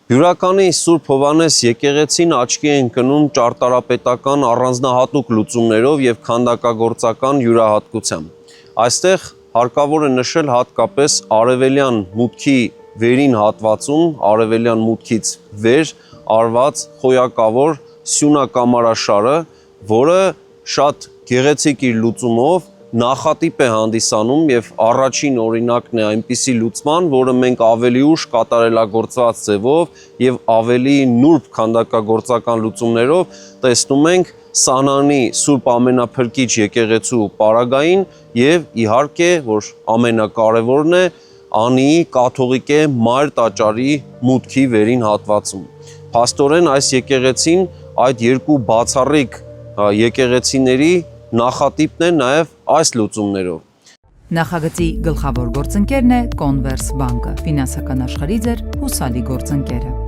Հյուրականի Սուրբ Հովհաննես եկեղեցին աչքի է ընկնում ճարտարապետական առանձնահատուկ լուծումներով եւ քանդակագործական յուրահատկությամբ։ Այստեղ հարկավոր է նշել հատկապես արևելյան մուտքի վերին հատվածում, արևելյան մուտքից վեր արված խոյակավոր սյունակամարաշարը, որը շատ գեղեցիկ իր լուծումով նախատիպ է հանդիսանում եւ առաջին օրինակն է այնպիսի լուծման, որը մենք ավելի ուշ կատարելագործված ձևով եւ ավելի նուրբ քանդակագործական լուծումներով տեսնում ենք Սանանի Սուրբ Ամենափրկիչ եկեղեցու պարագային եւ իհարկե, որ ամենակարևորն է, Անիի կաթողիկե Մայր տաճարի մուտքի վերին հատվածում։ Փաստորեն այս եկեղեցին այդ երկու բացառիկ եկեղեցիների նախատիպն է նաև այս լուծումներով։ Նախագծի գլխավոր գործընկերն է Converse բանկը, ֆինանսական աշխարհի ձեր հուսալի գործընկերը։